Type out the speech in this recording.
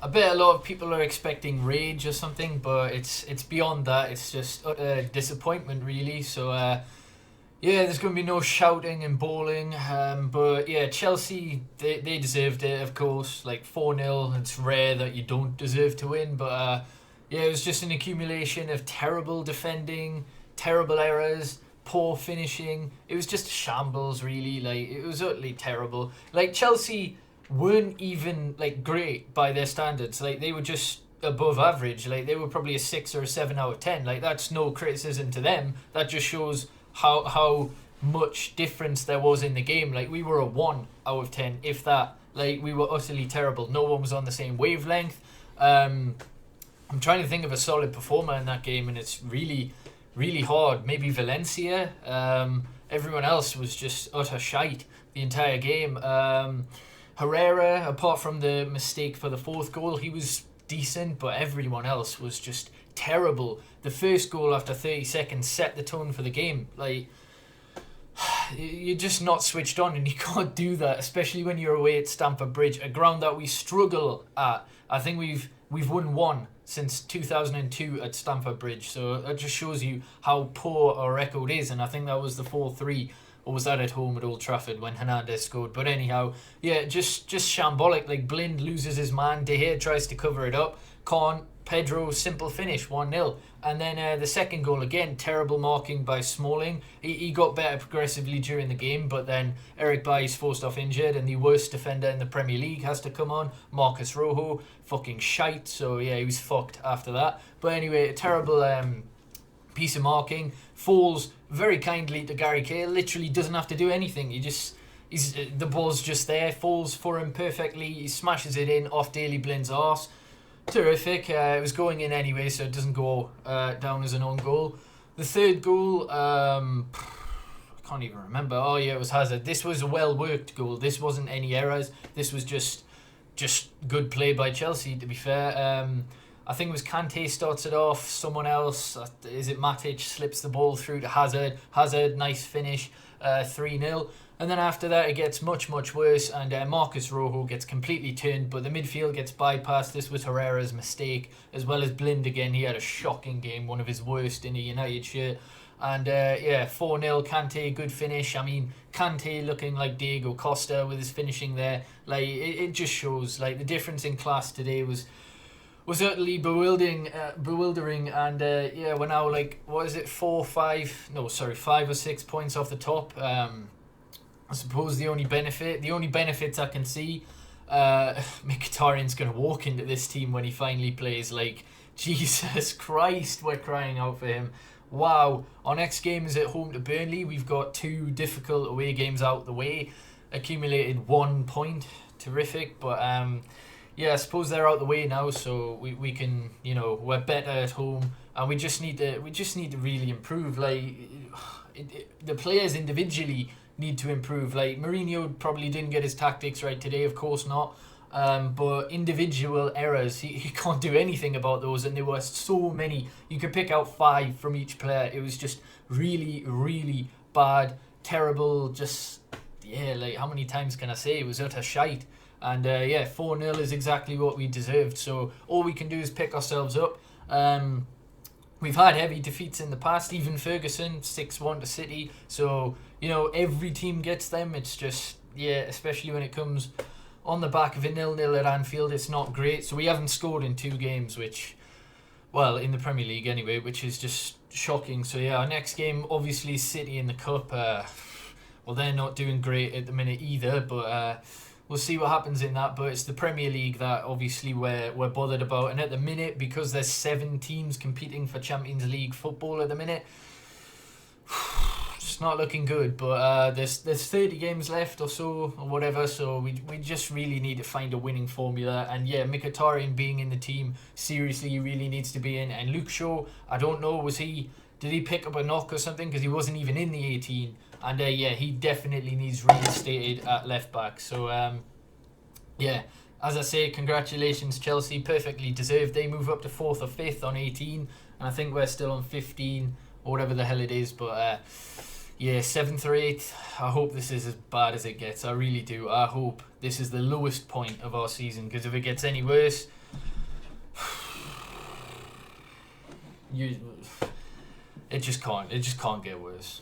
I bet a lot of people are expecting rage or something, but it's beyond that. It's just utter disappointment, really. So yeah, there's going to be no shouting and bawling. But yeah, Chelsea, they deserved it, of course. Like 4-0, it's rare that you don't deserve to win. But yeah, it was just an accumulation of terrible defending, terrible errors, poor finishing. It was just a shambles, really. Like, it was utterly terrible. Like, Chelsea weren't even, like, great by their standards. Like, they were just above average. Like, they were probably a 6 or a 7 out of 10. Like, that's no criticism to them. That just shows how much difference there was in the game. Like, we were a 1 out of 10, if that. Like, we were utterly terrible. No one was on the same wavelength. I'm trying to think of a solid performer in that game, and it's really, really hard. Maybe Valencia. Everyone else was just utter shite the entire game. Herrera, apart from the mistake for the fourth goal, he was decent, but everyone else was just terrible. The first goal after 30 seconds set the tone for the game. Like, you're just not switched on, and you can't do that, especially when you're away at Stamford Bridge, a ground that we struggle at. I think we've won one since 2002 at Stamford Bridge, so that just shows you how poor our record is. And I think that was the 4-3, or was that at home at Old Trafford when Hernandez scored? But anyhow, yeah, just shambolic. Like, Blind loses his man, De Gea tries to cover it up, can't. Pedro, simple finish, 1-0. And then the second goal, again, terrible marking by Smalling. He got better progressively during the game, but then Eric Bailly's forced off injured, and the worst defender in the Premier League has to come on, Marcus Rojo, fucking shite. So yeah, he was fucked after that. But anyway, a terrible piece of marking. Falls very kindly to Gary Cahill, literally doesn't have to do anything. The ball's just there, falls for him perfectly, he smashes it in off Daley Blind's arse. Terrific. It was going in anyway, so it doesn't go down as an own goal. The third goal, I can't even remember. Oh yeah, it was Hazard. This was a well-worked goal. This wasn't any errors. This was just good play by Chelsea, to be fair. I think it was Kante starts it off. Someone else, is it Matic, slips the ball through to Hazard. Hazard, nice finish, 3-0. And then after that, it gets much, much worse, and Marcus Rojo gets completely turned, but the midfield gets bypassed. This was Herrera's mistake, as well as Blind again. He had a shocking game, one of his worst in a United shirt. And yeah, 4-0, Kante, good finish. I mean, Kante looking like Diego Costa with his finishing there. Like, it just shows, like, the difference in class today was utterly bewildering, and yeah, we're now, like, what is it, 5 or 6 points off the top. I suppose the only benefits I can see, Mkhitaryan's going to walk into this team when he finally plays. Like, Jesus Christ, we're crying out for him. Wow. Our next game is at home to Burnley. We've got 2 difficult away games out the way. Accumulated 1 point. Terrific. But yeah, I suppose they're out the way now, so we can, we're better at home, and we just need to really improve. Like, the players individually need to improve. Like, Mourinho probably didn't get his tactics right today, of course not. But individual errors, he can't do anything about those, and there were so many. You could pick out 5 from each player. It was just really, really bad, terrible. Just, yeah, like, how many times can I say it was utter shite? And yeah, 4-0 is exactly what we deserved. So all we can do is pick ourselves up. We've had heavy defeats in the past, even Ferguson, 6-1 to City. So, every team gets them. It's just, yeah, especially when it comes on the back of a 0-0 at Anfield, it's not great. So we haven't scored in 2 games, which, well, in the Premier League anyway, which is just shocking. So yeah, our next game, obviously City in the Cup. Well, they're not doing great at the minute either, but we'll see what happens in that. But it's the Premier League that obviously we're bothered about. And at the minute, because there's 7 teams competing for Champions League football at the minute, it's not looking good. But there's 30 games left or so, or whatever. So we just really need to find a winning formula. And yeah, Mkhitaryan being in the team, seriously, he really needs to be in. And Luke Shaw, I don't know, did he pick up a knock or something? Because he wasn't even in the 18. And yeah, he definitely needs reinstated at left back. So yeah, as I say, congratulations Chelsea, perfectly deserved. They move up to 4th or 5th on 18, and I think we're still on 15 or whatever the hell it is. But Yeah, 7th or 8th. I hope this is as bad as it gets. I really do. I hope this is the lowest point of our season, because if it gets any worse, you, it just can't get worse.